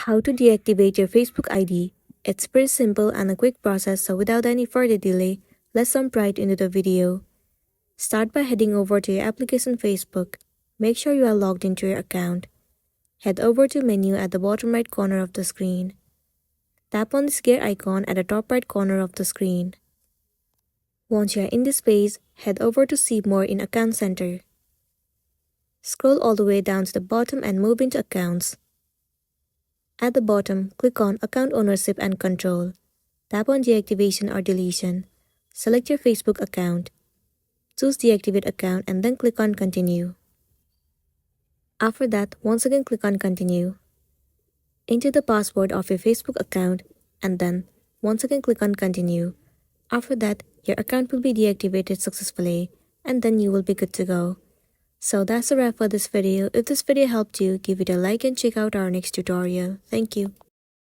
How to deactivate your Facebook ID. It's pretty simple and a quick process, so without any further delay, let's jump right into the video. Start by heading over to your application Facebook. Make sure you are logged into your account. Head over to menu at the bottom right corner of the screen. Tap on this gear icon at the top right corner of the screen. Once you are in this page, head over to see more in Account Center. Scroll all the way down to the bottom and move into Accounts. At the bottom, click on Account Ownership and Control. Tap on Deactivation or Deletion. Select your Facebook account. Choose Deactivate Account and then click on Continue. After that, once again click on Continue. Enter the password of your Facebook account and then once again click on Continue. After that, your account will be deactivated successfully and then you will be good to go. So that's a wrap for this video. If this video helped you, give it a like and check out our next tutorial. Thank you.